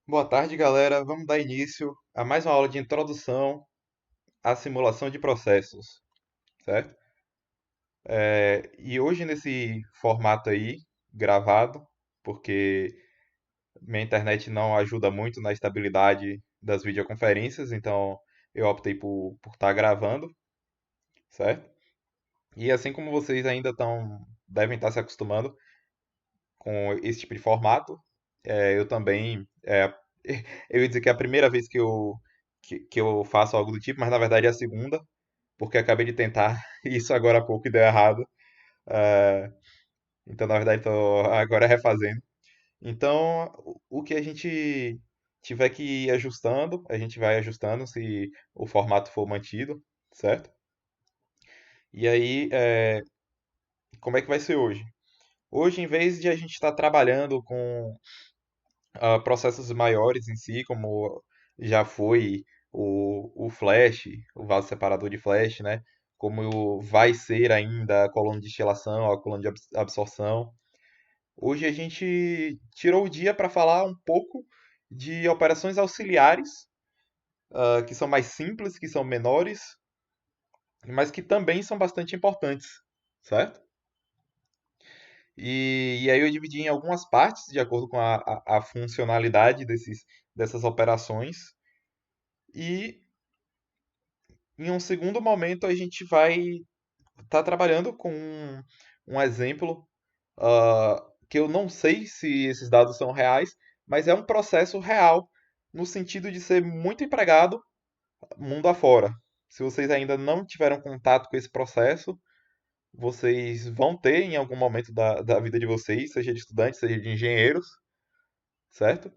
Boa tarde, galera. Vamos dar início a mais uma aula de introdução à simulação de processos, certo? E hoje nesse formato aí, gravado, porque minha internet não ajuda muito na estabilidade das videoconferências, então eu optei por estar gravando, certo? E assim como vocês ainda devem estar se acostumando com esse tipo de formato, eu também, eu ia dizer que é a primeira vez que eu faço algo do tipo, mas na verdade é a segunda, porque acabei de tentar isso agora há pouco e deu errado. É, então, na verdade, estou agora refazendo. Então, o que a gente tiver que ir ajustando, a gente vai ajustando se o formato for mantido, certo? E aí, como é que vai ser hoje? Hoje, em vez de a gente estar trabalhando com processos maiores em si, como já foi o Flash, o vaso separador de Flash, né? Como vai ser ainda a coluna de destilação, a coluna de absorção. Hoje a gente tirou o dia para falar um pouco de operações auxiliares, que são mais simples, que são menores, mas que também são bastante importantes, certo? E aí eu dividi em algumas partes, de acordo com a funcionalidade dessas operações. E em um segundo momento a gente vai estar trabalhando com um exemplo, que eu não sei se esses dados são reais, mas é um processo real no sentido de ser muito empregado mundo afora. Se vocês ainda não tiveram contato com esse processo, vocês vão ter em algum momento da vida de vocês, seja de estudantes, seja de engenheiros, certo?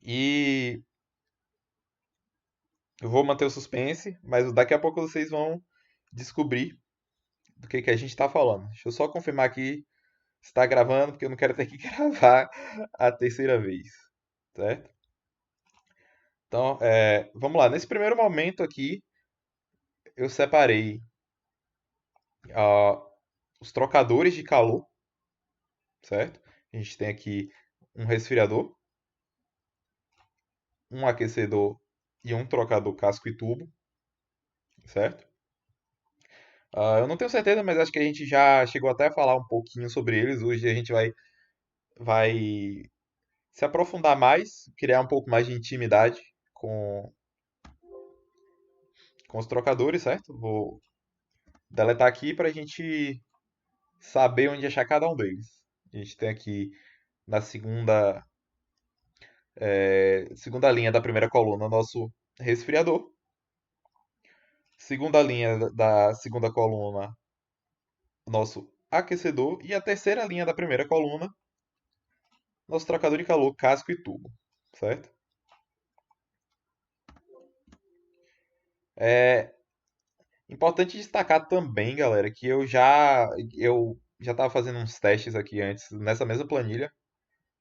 E eu vou manter o suspense, mas daqui a pouco vocês vão descobrir do que a gente está falando. Deixa eu só confirmar aqui se está gravando, porque eu não quero ter que gravar a terceira vez, certo? Então, vamos lá. Nesse primeiro momento aqui, eu separei ah, os trocadores de calor, certo? A gente tem aqui um resfriador, um aquecedor e um trocador casco e tubo, certo? Eu não tenho certeza, mas acho que a gente já chegou até a falar um pouquinho sobre eles. Hoje a gente vai se aprofundar mais, criar um pouco mais de intimidade com, com os trocadores, certo? Vou deletar aqui para a gente saber onde achar cada um deles. A gente tem aqui na segunda linha da primeira coluna nosso resfriador, segunda linha da segunda coluna nosso aquecedor e a terceira linha da primeira coluna nosso trocador de calor, casco e tubo, certo? É importante destacar também, galera, que eu já estava fazendo uns testes aqui antes nessa mesma planilha,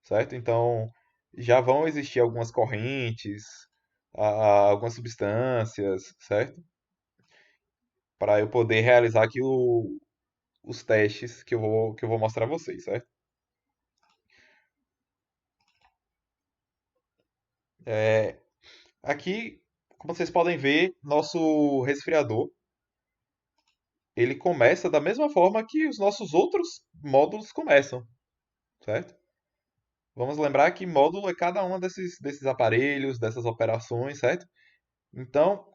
certo? Então já vão existir algumas correntes, algumas substâncias, certo? Para eu poder realizar aqui os testes que eu vou mostrar a vocês, certo? Aqui, como vocês podem ver, nosso resfriador, ele começa da mesma forma que os nossos outros módulos começam, certo? Vamos lembrar que módulo é cada um desses aparelhos, dessas operações, certo? Então,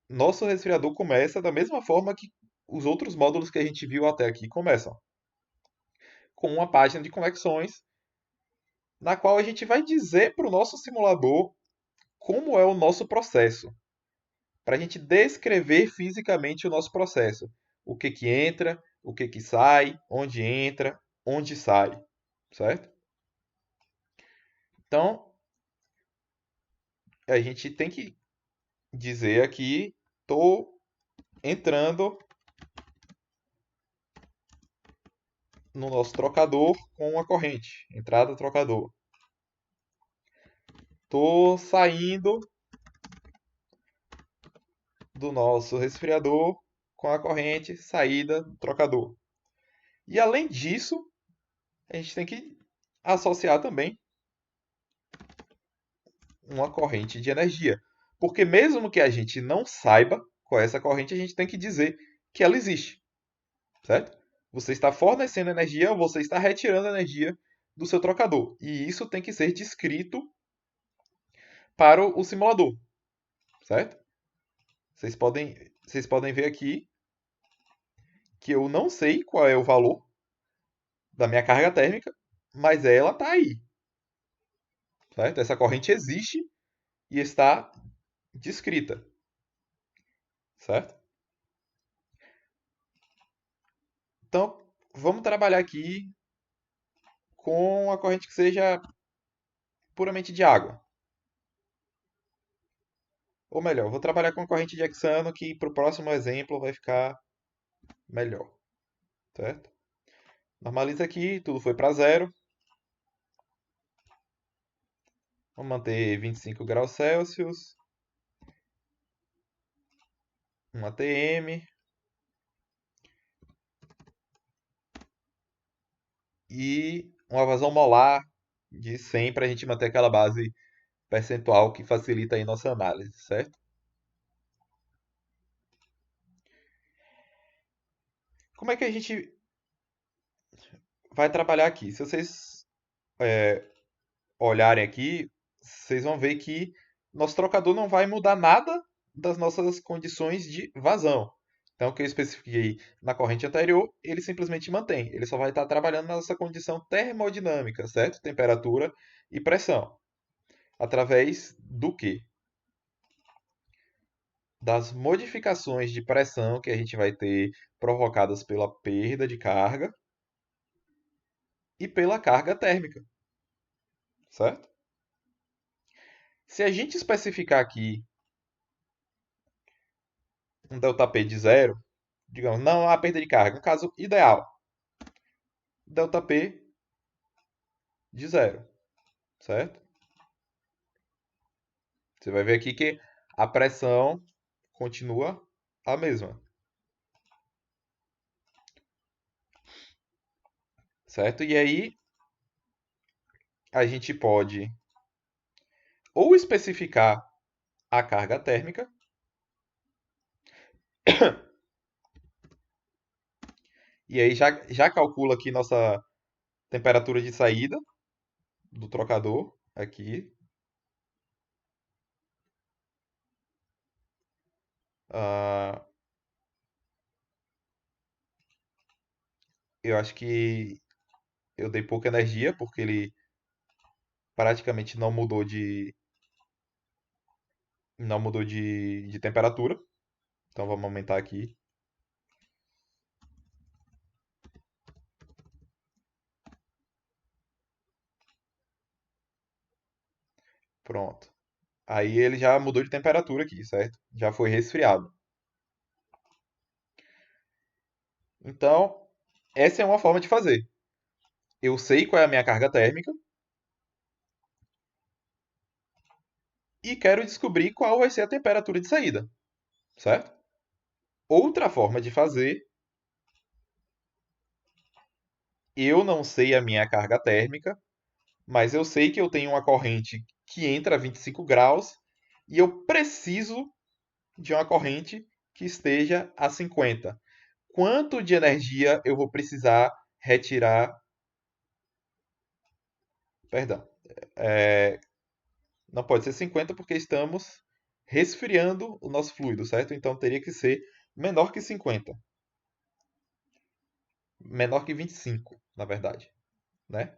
nosso resfriador começa da mesma forma que os outros módulos que a gente viu até aqui começam, com uma página de conexões, na qual a gente vai dizer para o nosso simulador como é o nosso processo, para a gente descrever fisicamente o nosso processo. O que que entra, o que que sai, onde sai, certo? Então, a gente tem que dizer aqui, estou entrando no nosso trocador com a corrente, entrada trocador. Estou saindo do nosso resfriador com a corrente, saída do trocador. E além disso, a gente tem que associar também uma corrente de energia. Porque mesmo que a gente não saiba qual é essa corrente, a gente tem que dizer que ela existe, certo? Você está fornecendo energia ou você está retirando energia do seu trocador. E isso tem que ser descrito para o simulador, certo? Vocês podem ver aqui que eu não sei qual é o valor da minha carga térmica, mas ela está aí, certo? Essa corrente existe e está descrita, certo? Então, vamos trabalhar aqui com a corrente que seja puramente de água. Ou melhor, vou trabalhar com a corrente de hexano que para o próximo exemplo vai ficar melhor, certo? Normaliza aqui, tudo foi para zero. Vamos manter 25 graus Celsius, 1 atm e uma vazão molar de 100 para a gente manter aquela base percentual que facilita aí nossa análise, certo? Como é que a gente vai trabalhar aqui? Se vocês olharem aqui, vocês vão ver que nosso trocador não vai mudar nada das nossas condições de vazão. Então, o que eu especifiquei na corrente anterior, ele simplesmente mantém. Ele só vai estar trabalhando na nossa condição termodinâmica, certo? Temperatura e pressão. Através do quê? Das modificações de pressão que a gente vai ter provocadas pela perda de carga e pela carga térmica, certo? Se a gente especificar aqui um ΔP de zero, digamos, não há perda de carga, um caso ideal, ΔP de zero, certo? Você vai ver aqui que a pressão continua a mesma, certo? E aí a gente pode ou especificar a carga térmica, e aí já calcula aqui nossa temperatura de saída do trocador, aqui. Ah, eu acho que eu dei pouca energia, porque ele praticamente não mudou de temperatura. Então vamos aumentar aqui. Pronto. Aí ele já mudou de temperatura aqui, certo? Já foi resfriado. Então, essa é uma forma de fazer. Eu sei qual é a minha carga térmica e quero descobrir qual vai ser a temperatura de saída, certo? Outra forma de fazer, eu não sei a minha carga térmica, mas eu sei que eu tenho uma corrente que entra a 25 graus e eu preciso de uma corrente que esteja a 50. Quanto de energia eu vou precisar retirar? Perdão. É, não pode ser 50 porque estamos resfriando o nosso fluido, certo? Então teria que ser menor que 50. Menor que 25, na verdade, né?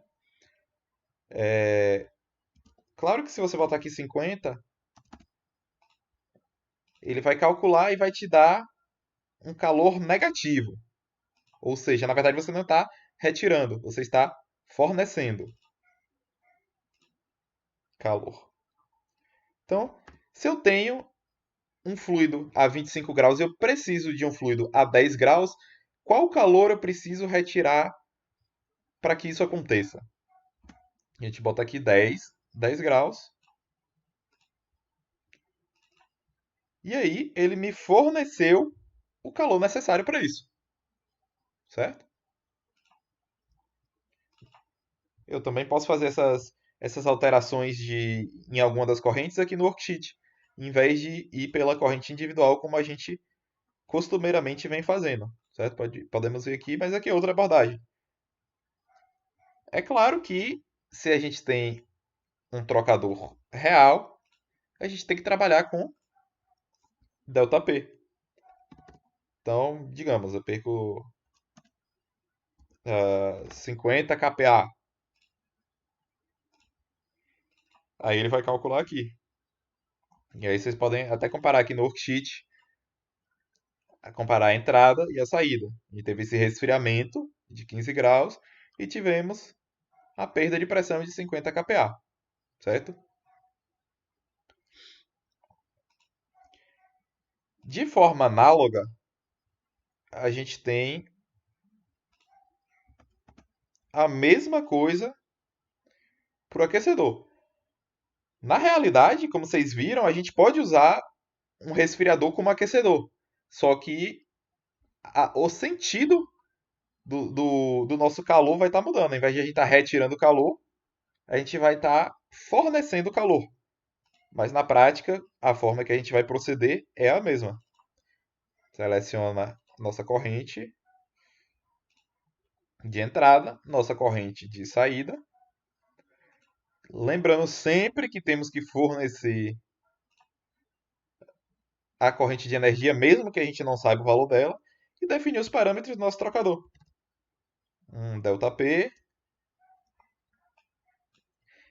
Claro que se você botar aqui 50, ele vai calcular e vai te dar um calor negativo. Ou seja, na verdade você não está retirando, você está fornecendo calor. Então, se eu tenho um fluido a 25 graus e eu preciso de um fluido a 10 graus, qual calor eu preciso retirar para que isso aconteça? A gente bota aqui 10 graus. E aí ele me forneceu o calor necessário para isso, certo? Eu também posso fazer essas essas alterações em alguma das correntes aqui no worksheet, em vez de ir pela corrente individual como a gente costumeiramente vem fazendo, certo? Podemos ver aqui, mas aqui é outra abordagem. É claro que se a gente tem um trocador real, a gente tem que trabalhar com ΔP. Então, digamos, eu perco 50 kPa. Aí ele vai calcular aqui. E aí vocês podem até comparar aqui no worksheet, comparar a entrada e a saída. E teve esse resfriamento de 15 graus e tivemos a perda de pressão de 50 kPa, certo? De forma análoga, a gente tem a mesma coisa para o aquecedor. Na realidade, como vocês viram, a gente pode usar um resfriador como aquecedor. Só que o sentido do nosso calor vai estar mudando. Ao invés de a gente estar retirando calor, a gente vai estar fornecendo calor. Mas na prática, a forma que a gente vai proceder é a mesma. Seleciona nossa corrente de entrada, nossa corrente de saída. Lembrando sempre que temos que fornecer a corrente de energia, mesmo que a gente não saiba o valor dela, e definir os parâmetros do nosso trocador. Um ΔP.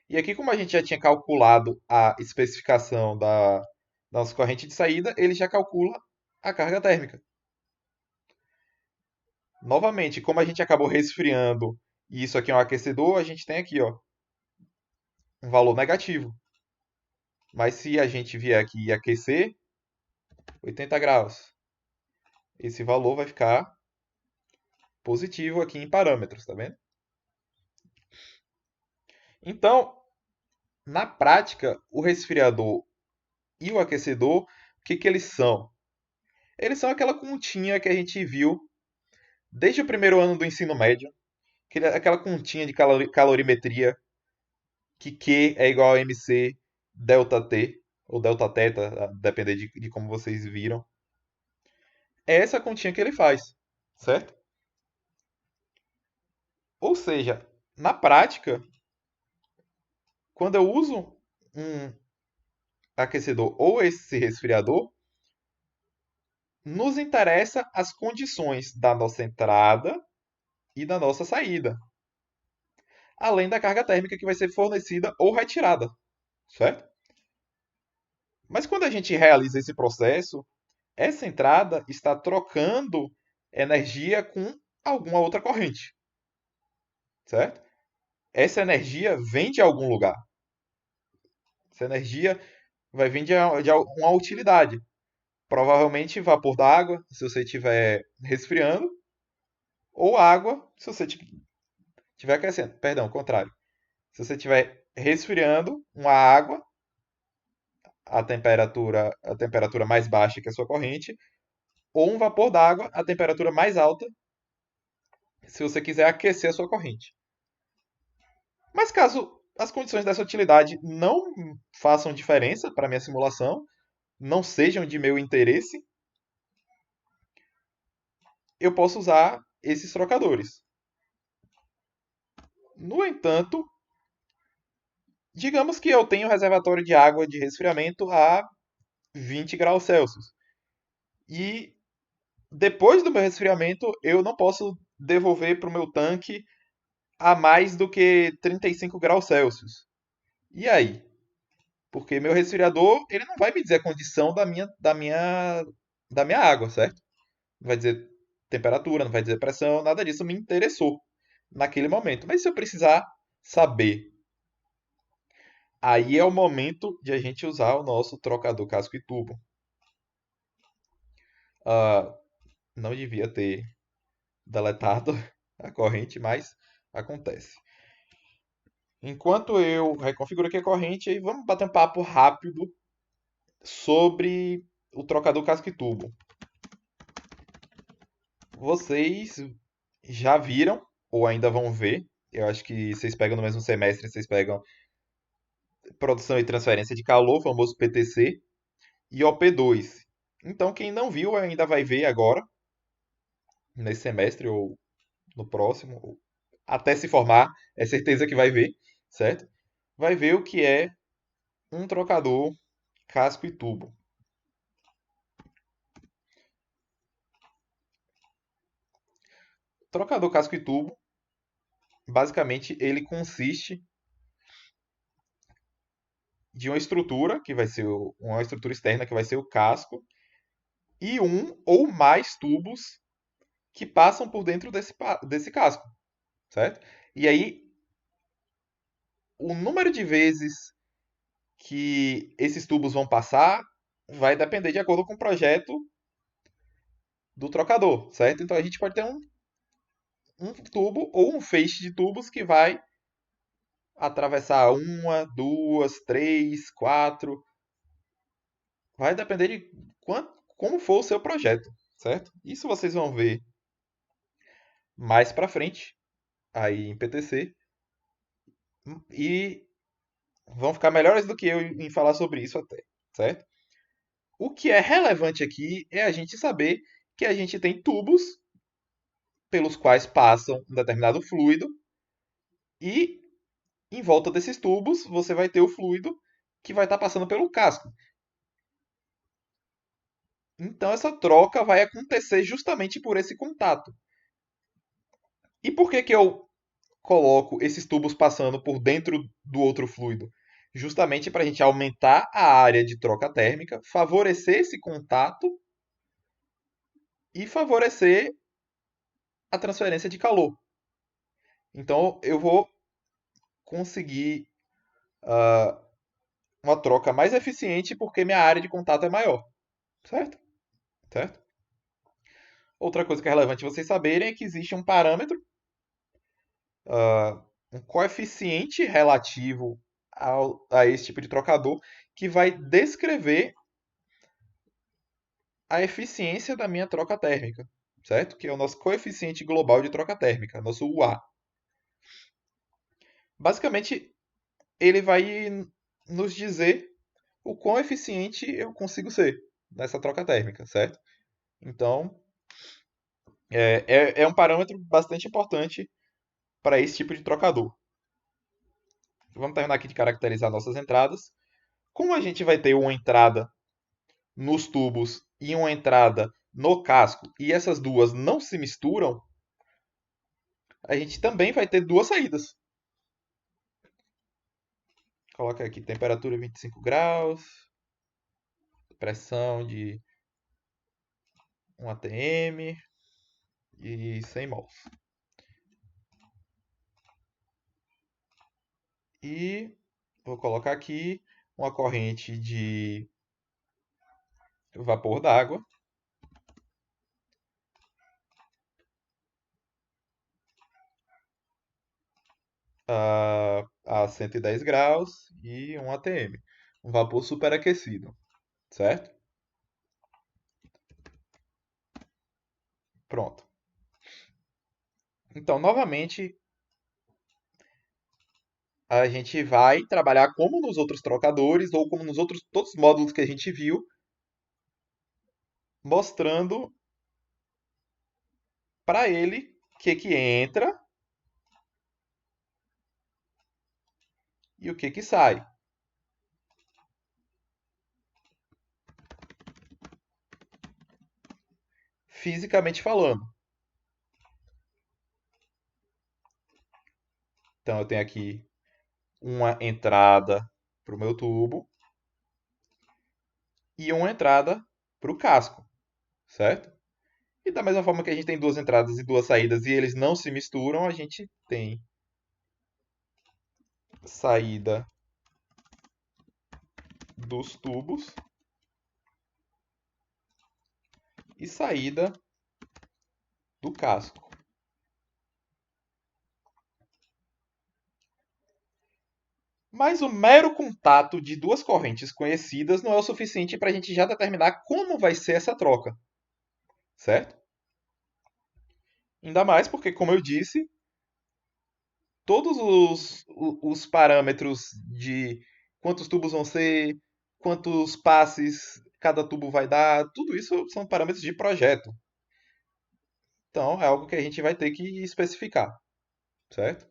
E aqui, como a gente já tinha calculado a especificação da nossa corrente de saída, ele já calcula a carga térmica. Novamente, como a gente acabou resfriando e isso aqui é um aquecedor, a gente tem aqui ó, um valor negativo. Mas se a gente vier aqui e aquecer, 80 graus, esse valor vai ficar positivo aqui em parâmetros, tá vendo? Então, na prática, o resfriador e o aquecedor, o que, que eles são? Eles são aquela continha que a gente viu desde o primeiro ano do ensino médio, aquela continha de calorimetria, que Q é igual a MC delta T, ou delta teta, a depender de como vocês viram. É essa continha que ele faz, certo? Ou seja, na prática, quando eu uso um aquecedor ou esse resfriador, nos interessa as condições da nossa entrada e da nossa saída, além da carga térmica que vai ser fornecida ou retirada, certo? Mas quando a gente realiza esse processo, essa entrada está trocando energia com alguma outra corrente, certo? Essa energia vem de algum lugar. Essa energia vai vir de uma utilidade. Provavelmente vapor da água, se você estiver resfriando, ou água, se você estiver aquecendo. Perdão, ao contrário. Se você estiver resfriando uma água, a temperatura mais baixa que a sua corrente, ou um vapor d'água, a temperatura mais alta, se você quiser aquecer a sua corrente. Mas caso as condições dessa utilidade não façam diferença para a minha simulação, não sejam de meu interesse, eu posso usar esses trocadores. No entanto, digamos que eu tenho um reservatório de água de resfriamento a 20 graus Celsius. E depois do meu resfriamento, eu não posso devolver para o meu tanque a mais do que 35 graus Celsius. E aí? Porque meu resfriador, ele não vai me dizer a condição da minha água, certo? Não vai dizer temperatura, não vai dizer pressão, nada disso me interessou naquele momento. Mas se eu precisar saber, aí é o momento de a gente usar o nosso trocador casco e tubo. Ah, não devia ter deletado a corrente, mas acontece. Enquanto eu reconfiguro aqui a corrente, vamos bater um papo rápido sobre o trocador casco e tubo. Vocês já viram, ou ainda vão ver, eu acho que vocês pegam no mesmo semestre, vocês pegam produção e transferência de calor, famoso PTC, e OP2. Então, quem não viu ainda vai ver agora, nesse semestre ou no próximo, ou até se formar, é certeza que vai ver, certo? Vai ver o que é um trocador casco e tubo. Trocador casco e tubo, basicamente, ele consiste de uma estrutura, que vai ser uma estrutura externa, que vai ser o casco, e um ou mais tubos que passam por dentro desse casco, certo? E aí, o número de vezes que esses tubos vão passar vai depender de acordo com o projeto do trocador, certo? Então a gente pode ter um tubo ou um feixe de tubos que vai atravessar uma, duas, três, quatro. Vai depender de como for o seu projeto, certo? Isso vocês vão ver mais para frente, aí em PTC, e vão ficar melhores do que eu em falar sobre isso até, certo? O que é relevante aqui é a gente saber que a gente tem tubos pelos quais passam um determinado fluido e em volta desses tubos você vai ter o fluido que vai estar passando pelo casco. Então essa troca vai acontecer justamente por esse contato. E por que que eu coloco esses tubos passando por dentro do outro fluido? Justamente para a gente aumentar a área de troca térmica, favorecer esse contato e favorecer a transferência de calor. Então eu vou conseguir uma troca mais eficiente porque minha área de contato é maior, certo? Certo? Outra coisa que é relevante vocês saberem é que existe um parâmetro, um coeficiente relativo a esse tipo de trocador que vai descrever a eficiência da minha troca térmica, certo? Que é o nosso coeficiente global de troca térmica, nosso UA. Basicamente, ele vai nos dizer o quão eficiente eu consigo ser nessa troca térmica, certo? Então, é um parâmetro bastante importante para esse tipo de trocador. Vamos terminar aqui de caracterizar nossas entradas. Como a gente vai ter uma entrada nos tubos e uma entrada no casco, e essas duas não se misturam, a gente também vai ter duas saídas. Coloca aqui temperatura 25 graus, pressão de 1 atm e 100 mols. E vou colocar aqui uma corrente de vapor d'água a 110 graus e 1 atm. Um vapor superaquecido, certo? Pronto. Então, novamente, a gente vai trabalhar como nos outros trocadores ou como nos outros todos os módulos que a gente viu, mostrando para ele o que entra e o que sai. Fisicamente falando. Então eu tenho aqui uma entrada para o meu tubo e uma entrada para o casco, certo? E da mesma forma que a gente tem duas entradas e duas saídas e eles não se misturam, a gente tem saída dos tubos e saída do casco. Mas o mero contato de duas correntes conhecidas não é o suficiente para a gente já determinar como vai ser essa troca, certo? Ainda mais porque, como eu disse, todos os parâmetros de quantos tubos vão ser, quantos passes cada tubo vai dar, tudo isso são parâmetros de projeto. Então, é algo que a gente vai ter que especificar, certo?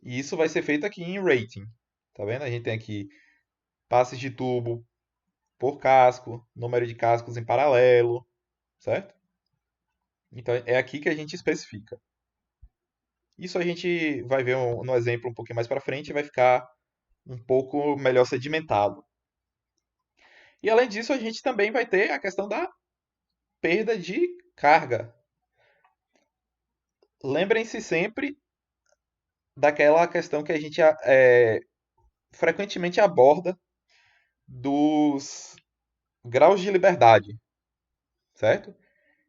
E isso vai ser feito aqui em rating. Tá vendo? A gente tem aqui passes de tubo por casco, número de cascos em paralelo, certo? Então, é aqui que a gente especifica. Isso a gente vai ver no exemplo um pouquinho mais para frente e vai ficar um pouco melhor sedimentado. E além disso, a gente também vai ter a questão da perda de carga. Lembrem-se sempre daquela questão que a gente frequentemente aborda dos graus de liberdade, certo?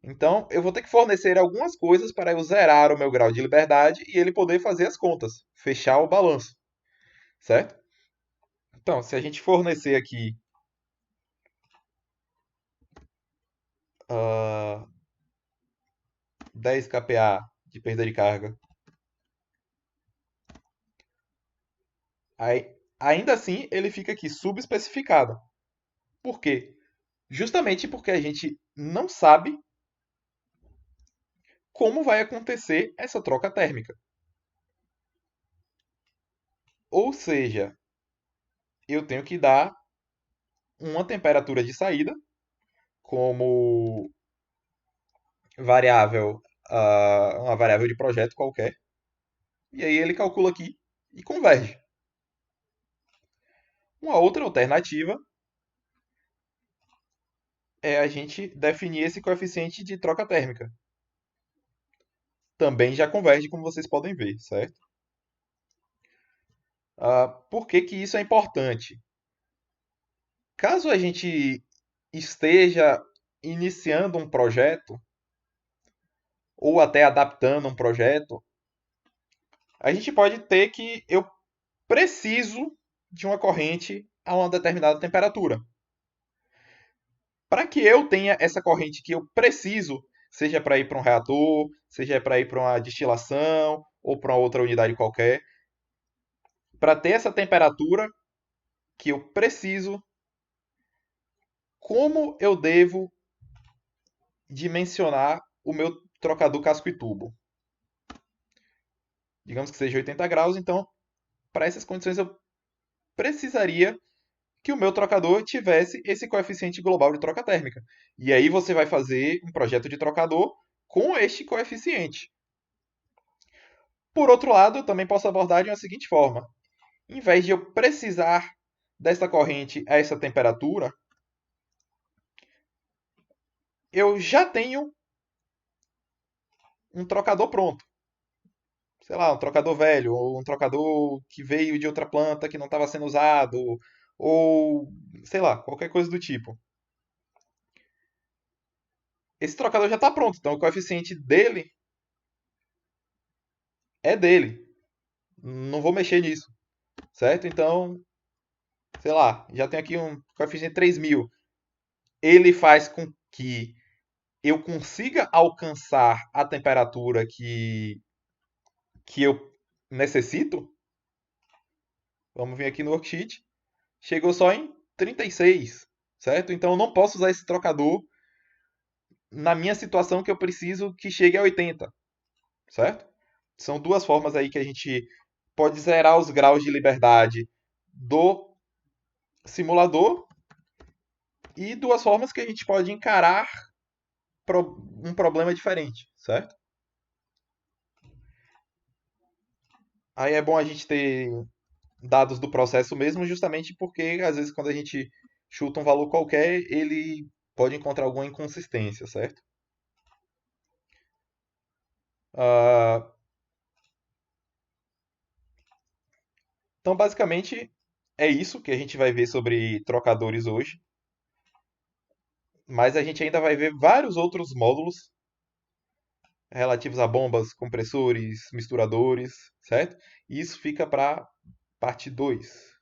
Então, eu vou ter que fornecer algumas coisas para eu zerar o meu grau de liberdade e ele poder fazer as contas, fechar o balanço, certo? Então, se a gente fornecer aqui uh, 10 kPa de perda de carga, aí, ainda assim ele fica aqui subespecificado. Por quê? Justamente porque a gente não sabe como vai acontecer essa troca térmica. Ou seja, eu tenho que dar uma temperatura de saída como variável, uma variável de projeto qualquer, e aí ele calcula aqui e converge. Uma outra alternativa é a gente definir esse coeficiente de troca térmica. Também já converge, como vocês podem ver, certo? Por que que isso é importante? Caso a gente esteja iniciando um projeto, ou até adaptando um projeto, a gente pode ter que eu preciso de uma corrente a uma determinada temperatura. Para que eu tenha essa corrente que eu preciso, seja para ir para um reator, seja para ir para uma destilação ou para outra unidade qualquer, para ter essa temperatura que eu preciso, como eu devo dimensionar o meu trocador casco e tubo? Digamos que seja 80 graus, então para essas condições eu precisaria que o meu trocador tivesse esse coeficiente global de troca térmica. E aí você vai fazer um projeto de trocador com este coeficiente. Por outro lado, eu também posso abordar de uma seguinte forma: em vez de eu precisar dessa corrente a essa temperatura, eu já tenho um trocador pronto. Sei lá, um trocador velho, ou um trocador que veio de outra planta que não estava sendo usado, ou sei lá, qualquer coisa do tipo. Esse trocador já está pronto, então o coeficiente dele é dele. Não vou mexer nisso, certo? Então, sei lá, já tenho aqui um coeficiente 3000. Ele faz com que eu consiga alcançar a temperatura que eu necessito. Vamos vir aqui no worksheet. Chegou só em 36, certo? Então eu não posso usar esse trocador na minha situação que eu preciso que chegue a 80, certo? São duas formas aí que a gente pode zerar os graus de liberdade do simulador e duas formas que a gente pode encarar um problema diferente, certo? Aí é bom a gente ter dados do processo mesmo, justamente porque às vezes quando a gente chuta um valor qualquer, ele pode encontrar alguma inconsistência, certo? Ah, então, basicamente, é isso que a gente vai ver sobre trocadores hoje. Mas a gente ainda vai ver vários outros módulos relativos a bombas, compressores, misturadores, certo? E isso fica para parte 2.